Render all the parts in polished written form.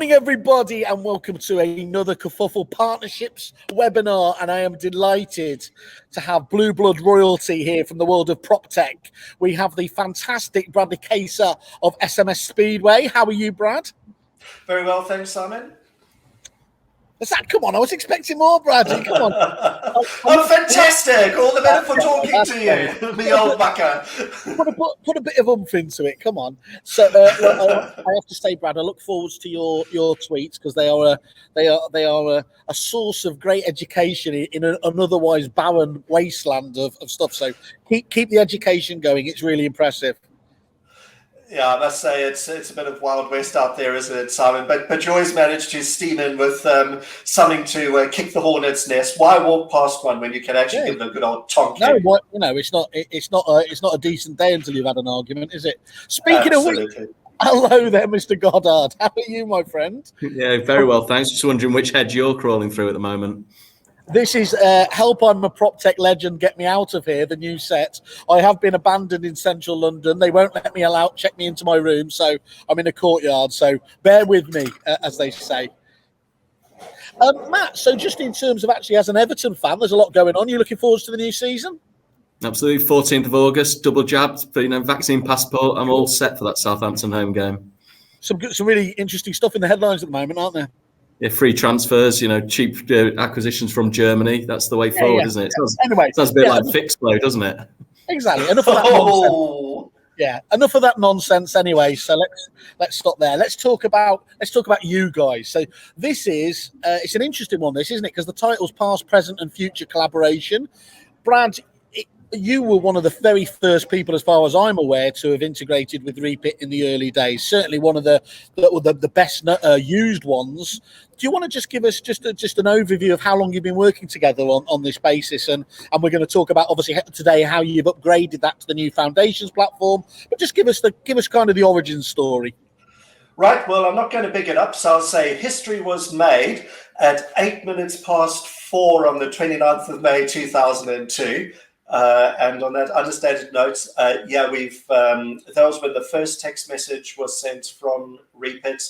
morning, everybody, and welcome to another Kerfuffle Partnerships webinar. And I am delighted to have Blue Blood royalty here from the world of prop tech. We have the fantastic Bradley Caser of SMS Speedway. How are you, Brad? Very well, thanks, Simon. Come on, I was expecting more, Bradley. Come on. Oh, fantastic! All the better for talking to you, the old bucker. Put a bit of oomph into it. Come on. So I have to say, Brad, I look forward to your tweets because they are a source of great education in an otherwise barren wasteland of stuff. So keep the education going. It's really impressive. Yeah, I must say it's a bit of Wild West out there, isn't it, Simon? But you always manage to steam in with something to kick the hornet's nest. Why walk past one when you can actually give it a good old tonk? No, it's not a decent day until you've had an argument, is it? Speaking of which, hello there, Mr. Goddard. How are you, my friend? Yeah, very well, thanks. Just wondering which hedge you're crawling through at the moment. This is Help I'm a Prop Tech Legend, Get Me Out of Here, the new set. I have been abandoned in central London. They won't let me check me into my room, so I'm in a courtyard. So bear with me, as they say. Matt, so just in terms of actually as an Everton fan, there's a lot going on. You looking forward to the new season? Absolutely. 14th of August, double jabbed, vaccine passport. I'm all set for that Southampton home game. Some really interesting stuff in the headlines at the moment, aren't there? Yeah, free transfers, cheap acquisitions from Germany. That's the way forward, isn't it? Sounds a bit like Fixflow, doesn't it? Exactly. Enough of that nonsense. Yeah, enough of that nonsense anyway. So let's stop there. Let's talk about you guys. So this is it's an interesting one, this, isn't it? Because the title's past, present, and future collaboration. Brad, you were one of the very first people, as far as I'm aware, to have integrated with Reapit in the early days. Certainly one of the best used ones. Do you want to just give us just an overview of how long you've been working together on this basis? And we're going to talk about, obviously, today how you've upgraded that to the new Foundations platform. But just give us kind of the origin story. Right. Well, I'm not going to big it up, so I'll say history was made at 8 minutes past 4 on the 29th of May 2002. And on that understated note, that was when the first text message was sent from Reapit,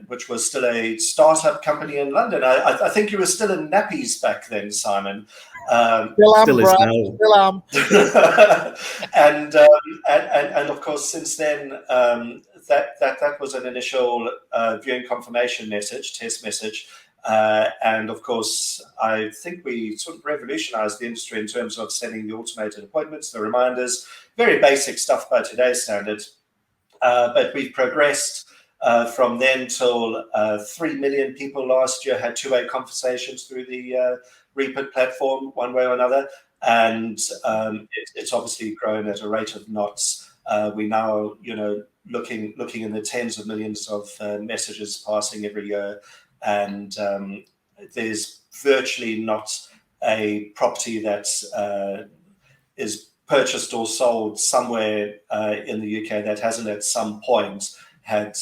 which was still a startup company in London. I think you were still in nappies back then, Simon. Still am. And of course, since then, that was an initial viewing confirmation message, test message. And of course, I think we sort of revolutionized the industry in terms of sending the automated appointments, the reminders, very basic stuff by today's standards. But we've progressed from then till 3 million people last year had two-way conversations through the Reapit platform, one way or another. And it's obviously grown at a rate of knots. We now, looking in the tens of millions of messages passing every year. And there's virtually not a property that is purchased or sold somewhere in the UK that hasn't at some point had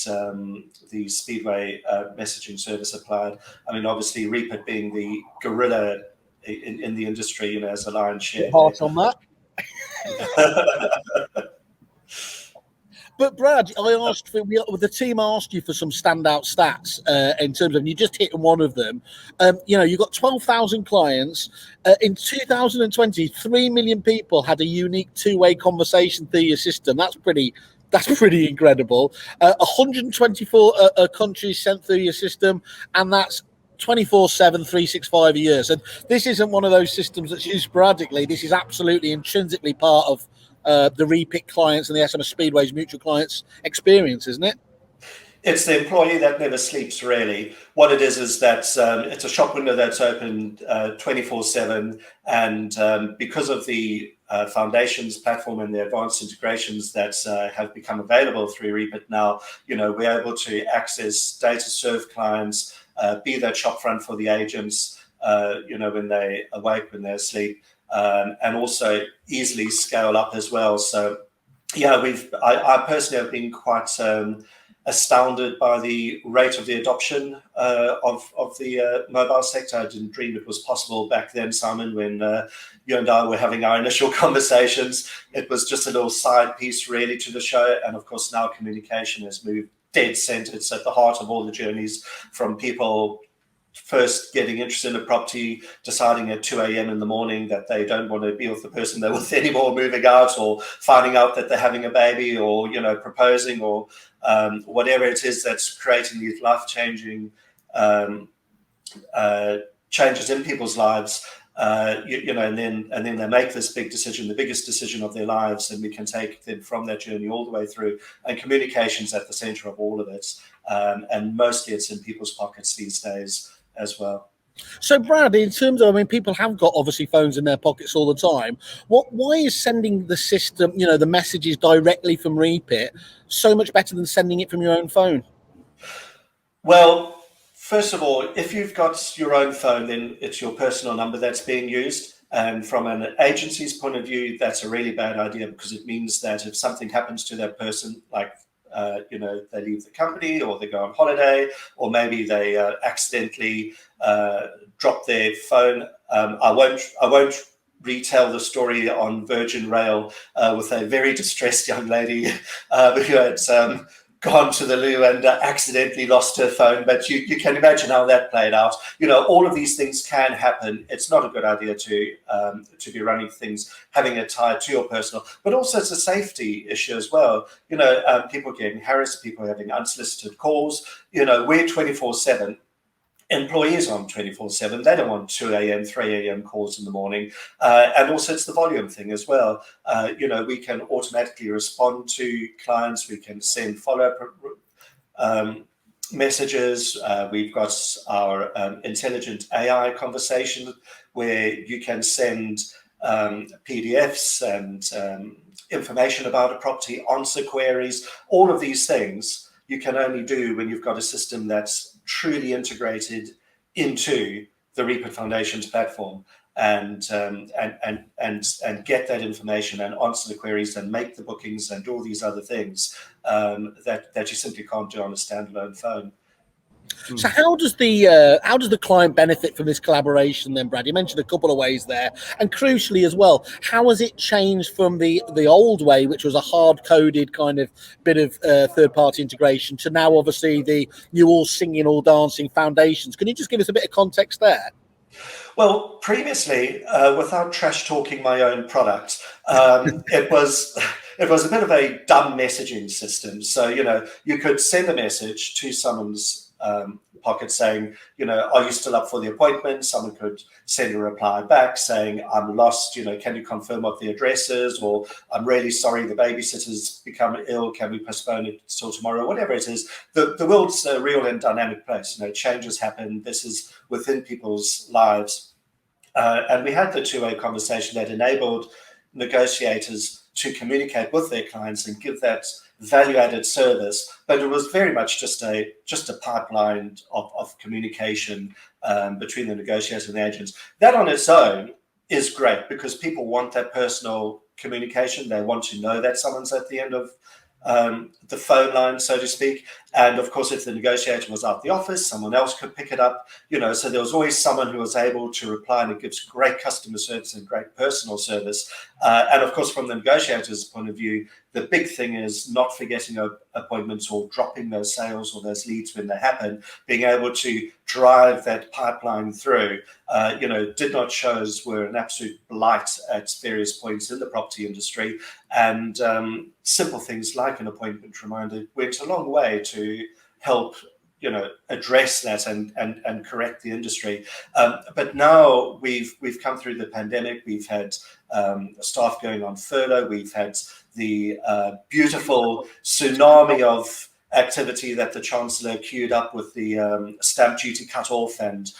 the Speedway messaging service applied. I mean, obviously, Reapit being the gorilla in the industry, as a lion's share. Heart on that. But Brad, the team asked you for some standout stats in terms of, you just hit one of them. You've got 12,000 clients. In 2020, 3 million people had a unique two-way conversation through your system. That's pretty incredible. 124 countries sent through your system, and that's 24/7, 365 a year. So this isn't one of those systems that's used sporadically. This is absolutely intrinsically part of the Reapit clients and the SMS Speedway's mutual clients experience, isn't it? It's the employee that never sleeps, really. What it is that it's a shop window that's open 24/7, and because of the Foundations platform and the advanced integrations that have become available through Reapit now, we're able to access data serve clients, be that shop front for the agents, when they awake, when they're asleep, and also easily scale up as well. So, yeah, I personally have been quite astounded by the rate of the adoption of the mobile sector. I didn't dream it was possible back then, Simon, when you and I were having our initial conversations. It was just a little side piece really to the show. And of course, now communication has moved dead center. It's at the heart of all the journeys, from people first getting interested in a property, deciding at 2 a.m. in the morning that they don't want to be with the person they're with anymore, moving out, or finding out that they're having a baby, or proposing, or whatever it is that's creating these life-changing changes in people's lives. And then they make this big decision, the biggest decision of their lives, and we can take them from that journey all the way through. And communication's at the center of all of it, and mostly it's in people's pockets these days as well. So, Brad, in terms of, people have got obviously phones in their pockets all the time. Why is sending the system, the messages directly from Reapit so much better than sending it from your own phone? Well, first of all, if you've got your own phone, then it's your personal number that's being used. And from an agency's point of view, that's a really bad idea, because it means that if something happens to that person, like they leave the company, or they go on holiday, or maybe they accidentally drop their phone. I won't retell the story on Virgin Rail with a very distressed young lady who had gone to the loo and accidentally lost her phone, but you can imagine how that played out. All of these things can happen. It's not a good idea to be running things, having it tied to your personal, but also it's a safety issue as well. People getting harassed, people having unsolicited calls. We're 24/7. Employees on 24/7. They don't want 2 a.m., 3 a.m. calls in the morning. And also it's the volume thing as well. We can automatically respond to clients. We can send follow-up messages. We've got our intelligent AI conversation, where you can send PDFs and information about a property, answer queries. All of these things you can only do when you've got a system that's truly integrated into the Reapit Foundation's platform, and get that information and answer the queries and make the bookings and do all these other things that you simply can't do on a standalone phone. So how does the client benefit from this collaboration then, Brad? You mentioned a couple of ways there, and crucially as well, how has it changed from the old way, which was a hard-coded kind of bit of third-party integration, to now obviously the you all singing, all dancing foundations? Can you just give us a bit of context there? Well, previously, without trash talking my own product, it was a bit of a dumb messaging system. So you could send a message to someone's pocket saying, are you still up for the appointment? Someone could send a reply back saying, I'm lost, can you confirm what the address is? Or I'm really sorry, the babysitter's become ill, can we postpone it till tomorrow? Whatever it is, the world's a real and dynamic place. Changes happen. This is within people's lives. And we had the two-way conversation that enabled negotiators to communicate with their clients and give that value-added service, but it was very much just a pipeline of communication between the negotiators and the agents. That on its own is great, because people want that personal communication. They want to know that someone's at the end of the phone line, so to speak. And of course, if the negotiator was out the office, someone else could pick it up, so there was always someone who was able to reply, and it gives great customer service and great personal service. And of course, from the negotiator's point of view, the big thing is not forgetting appointments or dropping those sales or those leads when they happen, being able to drive that pipeline through. Did not shows were an absolute blight at various points in the property industry, and simple things like an appointment reminder went a long way to help address that and correct the industry. But now we've come through the pandemic. We've had staff going on furlough. We've had the beautiful tsunami of activity that the Chancellor queued up with the stamp duty cut off, and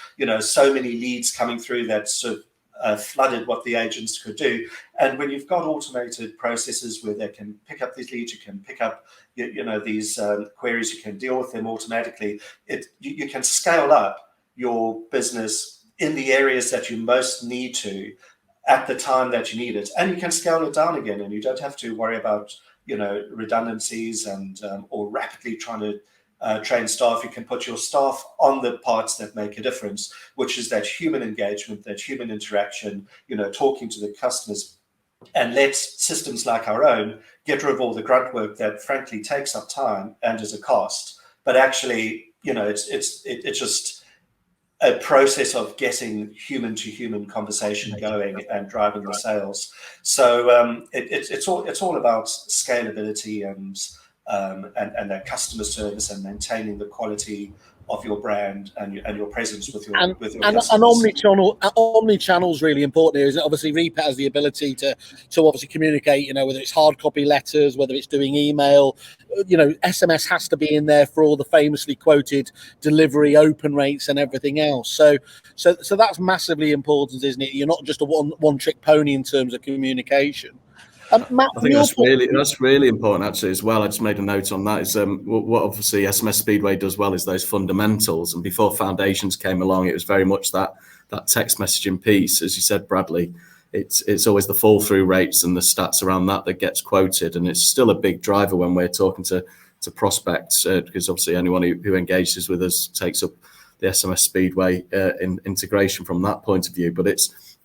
so many leads coming through that sort of flooded what the agents could do. And when you've got automated processes where they can pick up these leads, you can pick up these queries, you can deal with them automatically, you can scale up your business in the areas that you most need to at the time that you need it, and you can scale it down again, and you don't have to worry about redundancies and or rapidly trying to train staff. You can put your staff on the parts that make a difference, which is that human engagement, that human interaction, talking to the customers and let systems like our own get rid of all the grunt work that frankly takes up time and is a cost. But actually, it's just a process of getting human to human conversation going and driving the sales. So it's all about scalability and that customer service and maintaining the quality of your brand and your presence with your customers. And omni-channel is really important here, isn't it? Obviously, Reapit has the ability to obviously communicate, whether it's hard copy letters, whether it's doing email, SMS has to be in there for all the famously quoted delivery open rates and everything else. So that's massively important, isn't it? You're not just a one-trick pony in terms of communication. Matt, I think that's really important actually as well. I just made a note on that. Is what obviously SMS Speedway does well is those fundamentals. And before Foundations came along, it was very much that text messaging piece, as you said, Bradley. It's always the fall through rates and the stats around that gets quoted, and it's still a big driver when we're talking to prospects, because obviously anyone who engages with us takes up the SMS Speedway integration from that point of view. But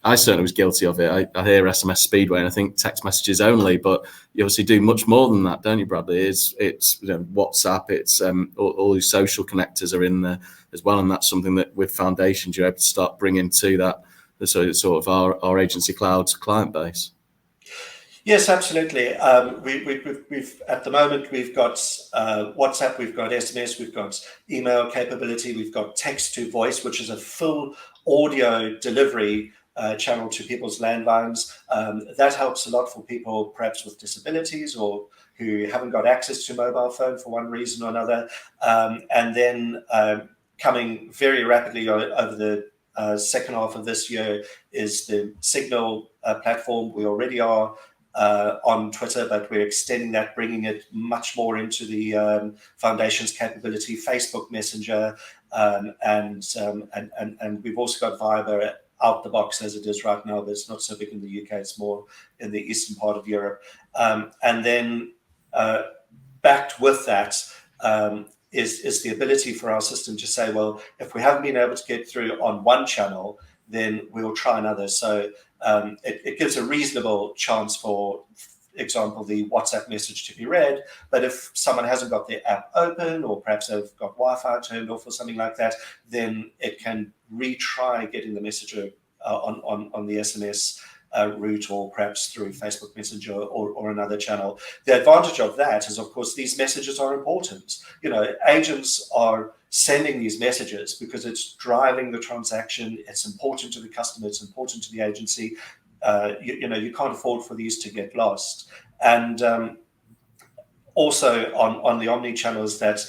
I certainly was guilty of it. I hear SMS Speedway and I think text messages only, but you obviously do much more than that, don't you, Bradley? It's WhatsApp, it's all these social connectors are in there as well, and that's something that with Foundations you're able to start bringing to that sort of our agency cloud's client base. Yes, absolutely. We've at the moment we've got WhatsApp, we've got SMS, we've got email capability, we've got text to voice, which is a full audio delivery channel to people's landlines. That helps a lot for people perhaps with disabilities or who haven't got access to a mobile phone for one reason or another. And then coming very rapidly over the second half of this year is the Signal platform. We already are on Twitter, but we're extending that, bringing it much more into the Foundation's capability, Facebook Messenger, and we've also got Viber out the box as it is right now, but it's not so big in the UK, it's more in the eastern part of Europe. And then backed with that is the ability for our system to say, well, if we haven't been able to get through on one channel, then we'll try another. So it gives a reasonable chance for example, the WhatsApp message to be read, but if someone hasn't got their app open or perhaps they've got Wi-Fi turned off or something like that, then it can retry getting the message on the SMS route or perhaps through Facebook Messenger or another channel. The advantage of that is, of course, these messages are important. Agents are sending these messages because it's driving the transaction. It's important to the customer. It's important to the agency. You can't afford for these to get lost. And also on the omni channels that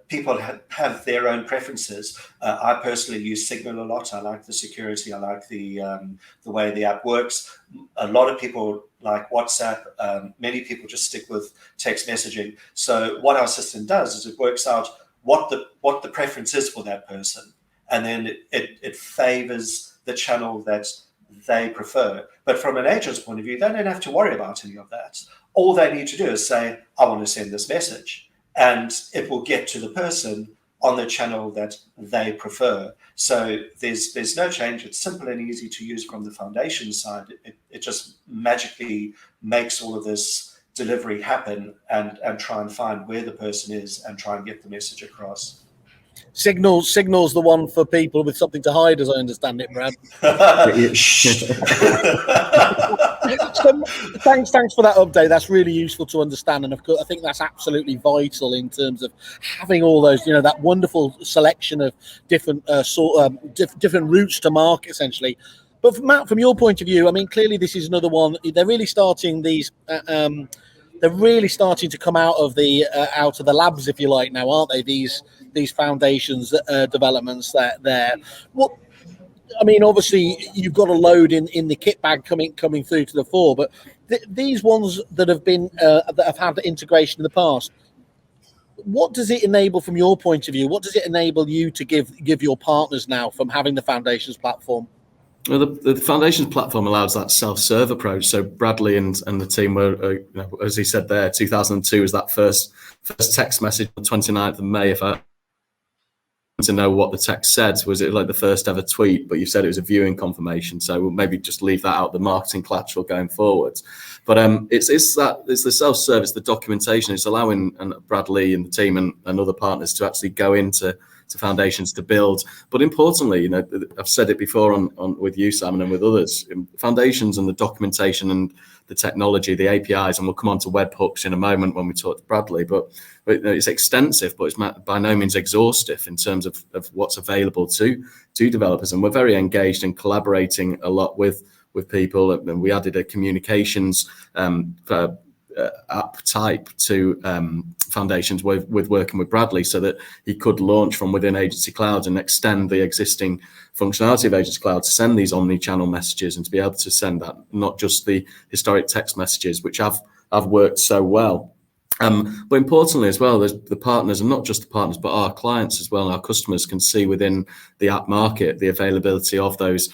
people have their own preferences. I personally use Signal a lot. I like the security. I like the way the app works. A lot of people like WhatsApp. Many people just stick with text messaging. So what our system does is it works out what the preference is for that person, and then it favors the channel that they prefer. But from an agent's point of view, they don't have to worry about any of that. All they need to do is say, I want to send this message, and it will get to the person on the channel that they prefer. So there's no change. It's simple and easy to use from the foundation side. It just magically makes all of this delivery happen and try and find where the person is and try and get the message across. Signal's the one for people with something to hide, as I understand it, Brad. So, thanks for that update. That's really useful to understand, and of course, I think that's absolutely vital in terms of having all those, that wonderful selection of different different routes to market, essentially. But from Matt, from your point of view, I mean, clearly this is another one. They're really starting these. They're really starting to come out of the labs, if you like, now, aren't they? These foundations developments there. What I mean, obviously, you've got a load in the kit bag coming through to the fore, but these ones that have been that have had the integration in the past, what does it enable from your point of view? What does it enable you to give your partners now from having the Foundations platform? Well, the Foundations platform allows that self-serve approach. So Bradley and the team were, as he said there, 2002 was that first text message on the 29th of May, if I to know what the text said. Was it like the first ever tweet, but you said it was a viewing confirmation, so we'll maybe just leave that out, the marketing collateral going forwards. But it's the self-service, the documentation. It's allowing Bradley and the team and other partners to actually go into foundations to build. But importantly, you know, I've said it before on with you, Simon, and with others, foundations and the documentation and the technology, the APIs, and we'll come on to webhooks in a moment when we talk to Bradley, but it's extensive, but it's by no means exhaustive in terms of what's available to developers. And we're very engaged and collaborating a lot with people. And we added a communications app type to foundations with working with Bradley, so that he could launch from within Agency Cloud and extend the existing functionality of Agency Cloud to send these omni-channel messages and to be able to send that, not just the historic text messages, which have worked so well. But importantly as well, there's the partners, and not just the partners, but our clients as well, and our customers can see within the app market the availability of those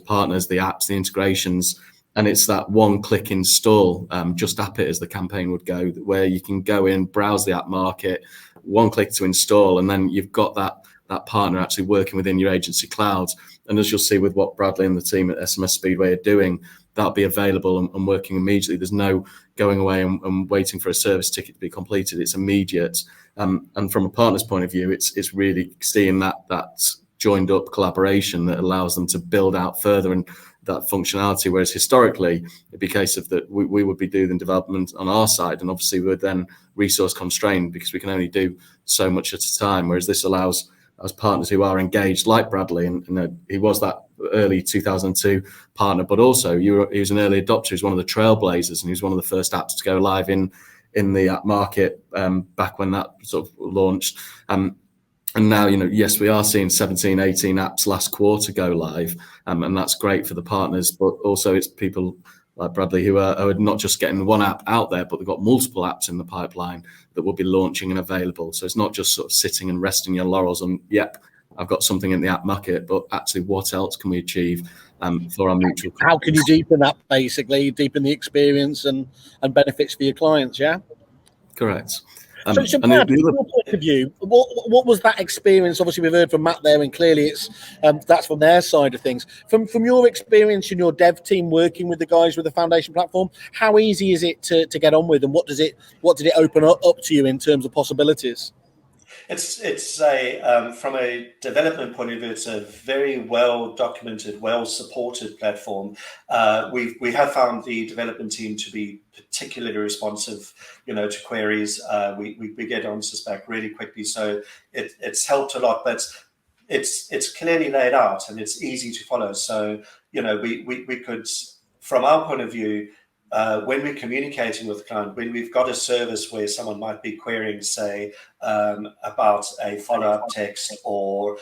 partners, the apps, the integrations. And it's that one-click install, just app it as the campaign would go, where you can go in, browse the app market, one click to install, and then you've got that partner actually working within your Agency Cloud. And as you'll see with what Bradley and the team at SMS Speedway are doing, that'll be available and working immediately. There's no going away and waiting for a service ticket to be completed. It's immediate. And from a partner's point of view, it's really seeing that joined up collaboration that allows them to build out further and that functionality, whereas historically it'd be a case of that we would be doing development on our side, and obviously we're then resource constrained because we can only do so much at a time, whereas this allows us partners who are engaged, like Bradley, and he was that early 2002 partner, but also he was an early adopter. He was one of the trailblazers, and he was one of the first apps to go live in the app market back when that sort of launched. And now, you know, yes, we are seeing 17, 18 apps last quarter go live, and that's great for the partners, but also it's people like Bradley who are not just getting one app out there, but they've got multiple apps in the pipeline that will be launching and available. So it's not just sort of sitting and resting your laurels on, yep, I've got something in the app market, but actually what else can we achieve for our mutual? How can you deepen that, basically, deepen the experience and benefits for your clients, yeah? Correct. So Brad, from your point of view, what was that experience? Obviously, we've heard from Matt there, and clearly it's that's from their side of things. From your experience in your dev team working with the guys with the foundation platform, how easy is it to get on with, and what did it open up to you in terms of possibilities? It's a from a development point of view, it's a very well documented, well supported platform. We have found the development team to be particularly responsive, you know, to queries. We get answers back really quickly, so it's helped a lot. But it's clearly laid out and it's easy to follow. So you know, we could, from our point of view, when we're communicating with the client, when we've got a service where someone might be querying, say, about a follow-up text, or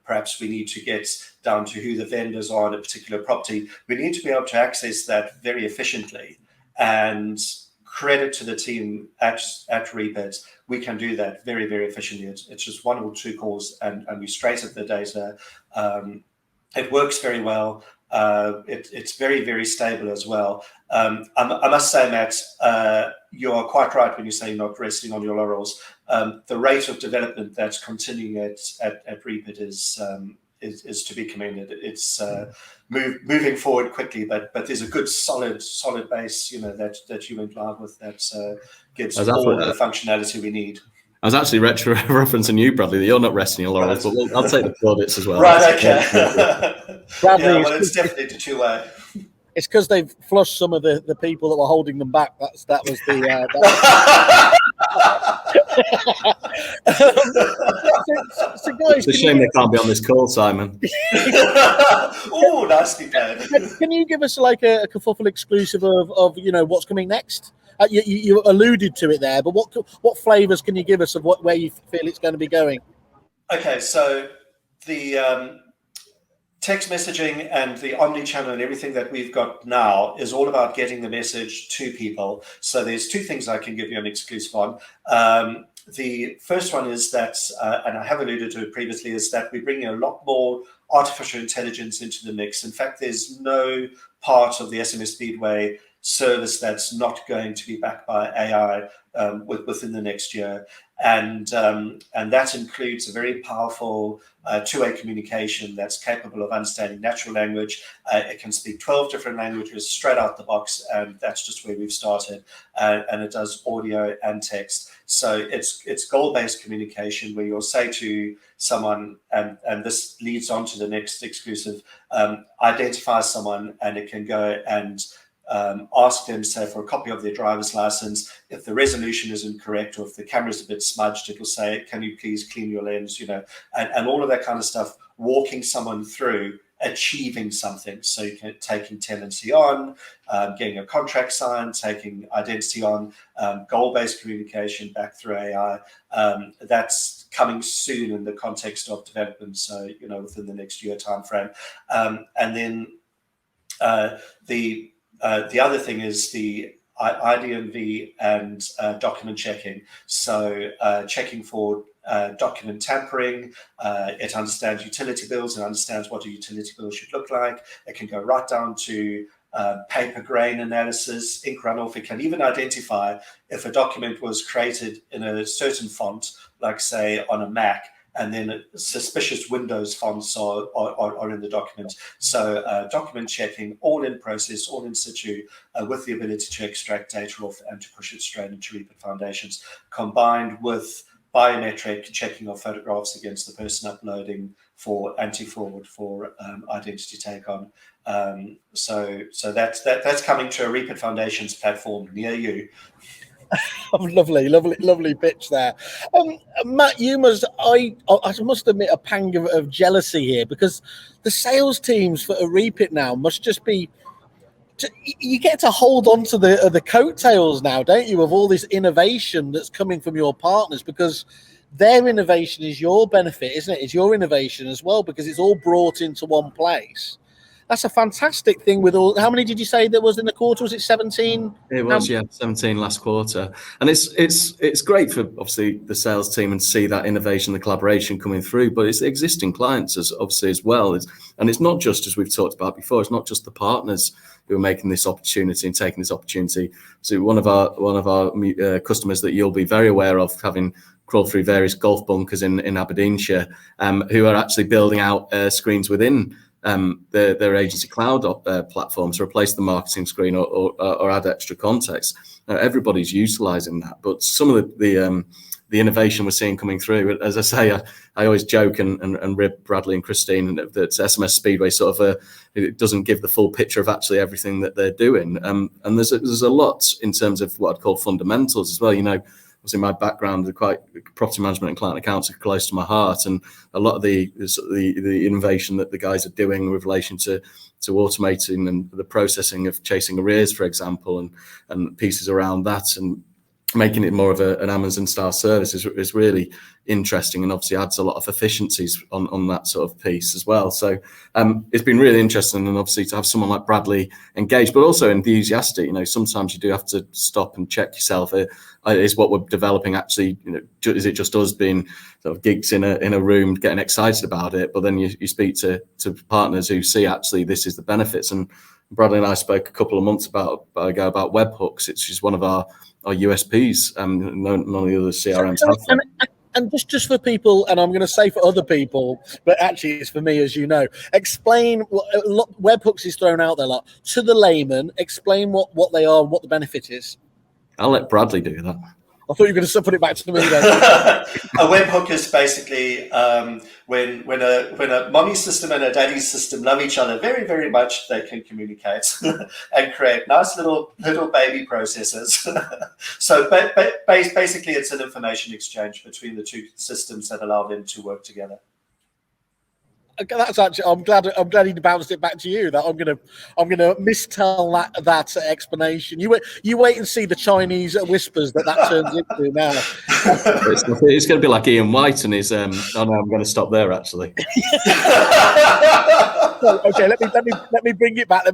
perhaps we need to get down to who the vendors are on a particular property, we need to be able to access that very efficiently. And credit to the team at Reapit, we can do that very, very efficiently. It's just one or two calls and we straight at the data. It works very well. It's very, very stable as well. I must say, Matt, you are quite right when you say not resting on your laurels. The rate of development that's continuing at Reapit is to be commended. It's moving forward quickly, but there's a good solid base, you know, that you went live with that gives all the functionality we need. I was actually referencing you, Bradley, that you're not resting your laurels, but I'll take the plaudits as well. Right, okay. Bradley, yeah, well, it's definitely the two-way. It's because they've flushed some of the people that were holding them back. That was the. So guys, it's a shame they can't be on this call, Simon. Oh, nicely played. Can you give us like a Kerfuffle exclusive of you know what's coming next? You alluded to it there, but what flavors can you give us of where you feel it's going to be going? Okay, so the text messaging and the omni-channel and everything that we've got now is all about getting the message to people. So there's two things I can give you an exclusive on. The first one is that, and I have alluded to it previously, is that we're bringing a lot more artificial intelligence into the mix. In fact, there's no part of the SMS Speedway service that's not going to be backed by AI within the next year. and that includes a very powerful two-way communication that's capable of understanding natural language. It can speak 12 different languages straight out the box, and that's just where we've started. And it does audio and text. So it's goal-based communication where you'll say to someone, and this leads on to the next exclusive, identify someone, and it can go and ask them, say, for a copy of their driver's license. If the resolution is incorrect or if the camera's a bit smudged, it will say, can you please clean your lens, and all of that kind of stuff, walking someone through achieving something. So you can taking tenancy on, getting a contract signed, taking identity on, goal-based communication back through AI. That's coming soon in the context of development, so within the next year timeframe. And then the other thing is the IDMV and document checking. So checking for document tampering. It understands utility bills and understands what a utility bill should look like. It can go right down to paper grain analysis, ink runoff. It can even identify if a document was created in a certain font, like say on a Mac, and then suspicious Windows fonts are in the document. So document checking, all in process, all in situ, with the ability to extract data off and to push it straight into Reapit Foundations, combined with biometric checking of photographs against the person uploading for anti-fraud, for identity take-on. So that's coming to a Reapit Foundations platform near you. Lovely pitch there. Matt, I must admit a pang of jealousy here, because the sales teams for a Reapit now must just be, you get to hold on to the coattails now, don't you, of all this innovation that's coming from your partners, because their innovation is your benefit, isn't it? It's your innovation as well, because it's all brought into one place. That's a fantastic thing with all. How many did you say there was in the quarter? Was it 17? It was, 17 last quarter. And it's great for obviously the sales team and see that innovation, the collaboration coming through, but it's the existing clients as well. And it's not just, as we've talked about before, it's not just the partners who are making this opportunity and taking this opportunity. So one of our customers that you'll be very aware of, having crawled through various golf bunkers in Aberdeenshire, who are actually building out screens within their agency cloud platform to replace the marketing screen or add extra context. Everybody's utilizing that, but some of the innovation we're seeing coming through, as I say, I always joke and rib Bradley and Christine that SMS Speedway sort of it doesn't give the full picture of actually everything that they're doing. And there's a lot in terms of what I'd call fundamentals as well. Obviously, my background, property management and client accounts are close to my heart, and a lot of the innovation that the guys are doing with relation to automating and the processing of chasing arrears, for example, and pieces around that, and making it more of an Amazon style service is really interesting, and obviously adds a lot of efficiencies on that sort of piece as well. So it's been really interesting, and obviously to have someone like Bradley engaged, but also enthusiastic. Sometimes you do have to stop and check yourself. Is what we're developing actually, is it just us being sort of geeks in a room getting excited about it? But then you speak to partners who see actually this is the benefits. And Bradley and I spoke a couple of months ago about Webhooks. It's just one of our USPs. None of the other CRMs have them. And just for people, and I'm going to say for other people, but actually it's for me, as you know, explain what Webhooks is thrown out there a lot. To the layman, explain what they are and what the benefit is. I'll let Bradley do that. I thought you were going to put it back to me then. A webhook is basically when a mommy system and a daddy system love each other very, very much, they can communicate and create nice little baby processes. So basically, it's an information exchange between the two systems that allow them to work together. That's actually. I'm glad he bounced it back to you. That I'm gonna mistell that explanation. You wait and see the Chinese whispers that turns into now. It's going to be like Ian White and his. Oh no, I'm going to stop there actually. Okay, let me bring it back.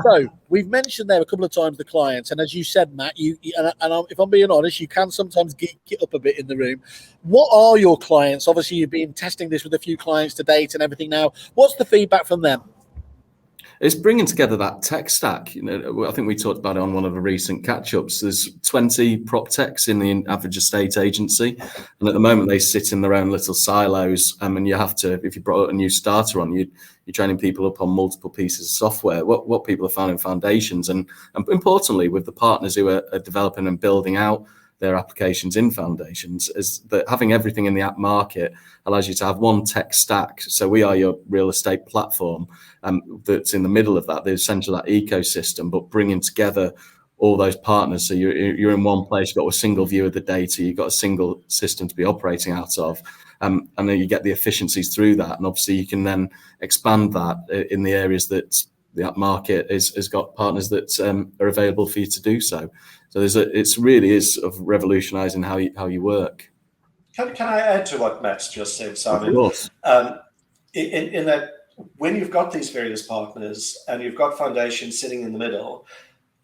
So we've mentioned there a couple of times the clients, and as you said, Matt, if I'm being honest, you can sometimes geek it up a bit in the room. What are your clients? Obviously, you've been testing this with a few clients to date and everything. Now, what's the feedback from them? It's bringing together that tech stack. You know, I think we talked about it on one of the recent catch-ups. There's 20 prop techs in the average estate agency, and at the moment they sit in their own little silos. And you have to, if you brought a new starter on, you're training people up on multiple pieces of software. What people have found in Foundations, and importantly with the partners who are developing and building out their applications in Foundations, is that having everything in the app market allows you to have one tech stack. So we are your real estate platform that's in the middle of that. There's essentially that ecosystem, but bringing together all those partners. So you're in one place, you've got a single view of the data, you've got a single system to be operating out of. And then you get the efficiencies through that. And obviously you can then expand that in the areas that the app market has got partners that are available for you to do so. So it's really is sort of revolutionising how you work. Can I add to what Matt's just said, Simon? Of course. In that, when you've got these various partners and you've got Foundations sitting in the middle,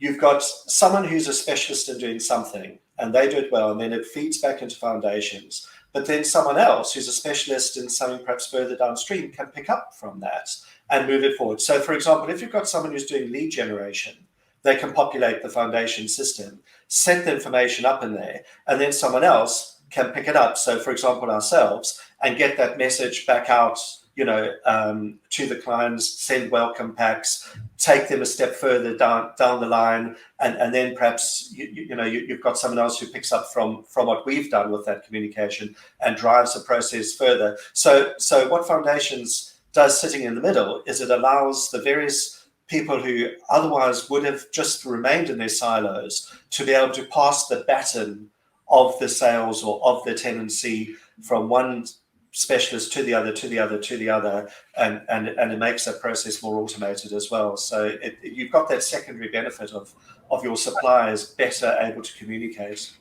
you've got someone who's a specialist in doing something and they do it well, and then it feeds back into Foundations. But then someone else who's a specialist in something perhaps further downstream can pick up from that and move it forward. So, for example, if you've got someone who's doing lead generation, they can populate the Foundation system, set the information up in there, and then someone else can pick it up. So, for example, ourselves, and get that message back out, to the clients, send welcome packs, take them a step further down the line, and then perhaps you've got someone else who picks up from what we've done with that communication and drives the process further. So what Foundations does sitting in the middle is it allows the various people who otherwise would have just remained in their silos to be able to pass the baton of the sales or of the tenancy from one specialist to the other, and it makes that process more automated as well. So you've got that secondary benefit of your suppliers better able to communicate.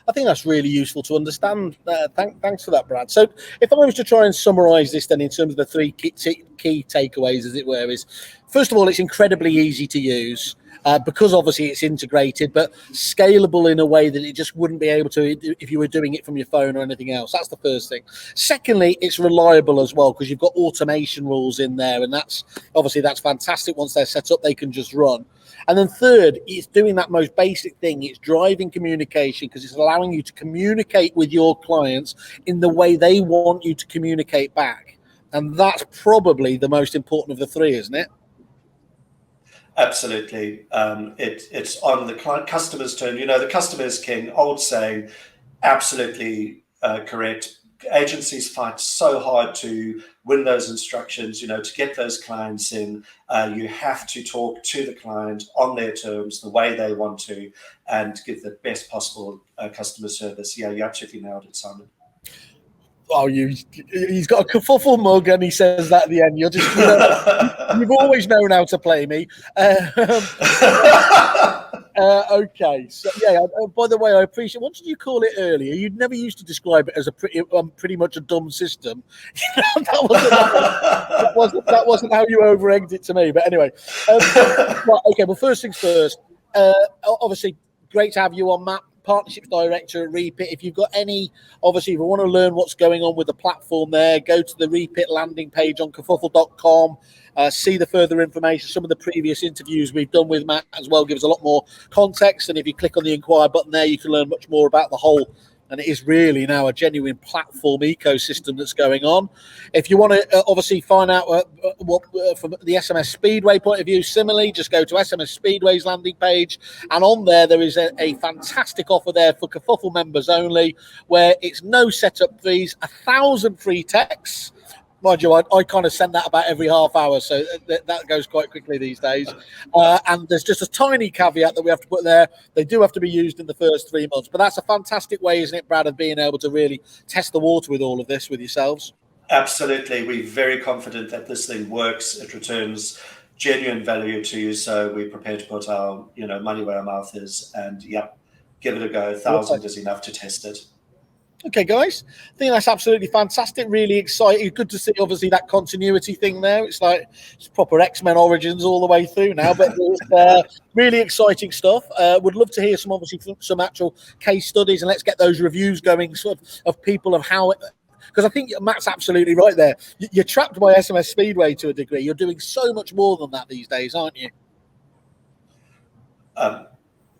I think that's really useful to understand. Thanks for that, Brad. So if I was to try and summarise this then in terms of the three key takeaways, as it were, is first of all, it's incredibly easy to use because obviously it's integrated, but scalable in a way that it just wouldn't be able to if you were doing it from your phone or anything else. That's the first thing. Secondly, it's reliable as well because you've got automation rules in there, and that's fantastic. Once they're set up, they can just run. And then third, it's doing that most basic thing. It's driving communication because it's allowing you to communicate with your clients in the way they want you to communicate back. And that's probably the most important of the three, isn't it? Absolutely. It's on the customer's turn. The customer is king, old saying, absolutely correct. Agencies fight so hard to win those instructions, to get those clients in. You have to talk to the client on their terms, the way they want to, and give the best possible customer service. Yeah, you absolutely nailed it, Simon. Oh, he's got a kerfuffle mug and he says that at the end. You're just, you've always known how to play me. Okay, so yeah. By the way, I appreciate. What did you call it earlier? You'd never used to describe it as a pretty much a dumb system. that wasn't how you over-egged it to me. But anyway, right, okay. Well, first things first. Obviously, great to have you on, Matt, Partnerships Director at Reapit. If you've got any, obviously, if you want to learn what's going on with the platform there, go to the Reapit landing page on kerfuffle.com. See the further information. Some of the previous interviews we've done with Matt as well gives a lot more context. And if you click on the inquire button there, you can learn much more about the whole. And it is really now a genuine platform ecosystem that's going on. If you want to obviously find out what from the SMS Speedway point of view, similarly, just go to SMS Speedway's landing page. And on there is a fantastic offer there for Kerfuffle members only, where it's no setup fees, 1,000 free texts. Mind you, I kind of send that about every half hour, so that goes quite quickly these days. And there's just a tiny caveat that we have to put there. They do have to be used in the first 3 months. But that's a fantastic way, isn't it, Brad, of being able to really test the water with all of this with yourselves? Absolutely. We're very confident that this thing works. It returns genuine value to you. So we're prepared to put our money where our mouth is. And, give it a go. 1,000 is enough to test it. Okay, guys, I think that's absolutely fantastic. Really exciting. Good to see, obviously, that continuity thing there. It's like it's proper X-Men Origins all the way through now, but it's really exciting stuff. Would love to hear some actual case studies, and let's get those reviews going, sort of people of how because I think Matt's absolutely right there. You're trapped by SMS Speedway to a degree. You're doing so much more than that these days, aren't you?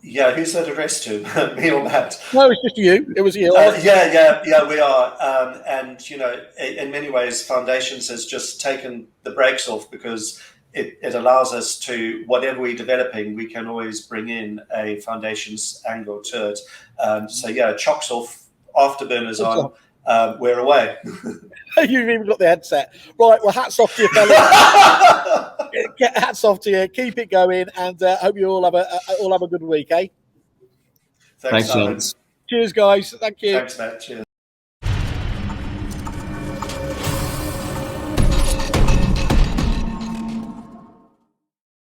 Yeah, who's that addressed to? Me or Matt? No, it's just you. It was you. Yeah, we are. And, you know, in many ways, Foundations has just taken the brakes off, because it allows us to, whatever we're developing, we can always bring in a Foundations angle to it. So, yeah, chocks off, afterburners on, we're away. You've even got the headset. Right, well, hats off to you, fellas. Hats off to you. Keep it going, and hope you all have a good week, eh? Thanks, Simon. James. Cheers, guys. Thank you. Thanks, Matt. Cheers.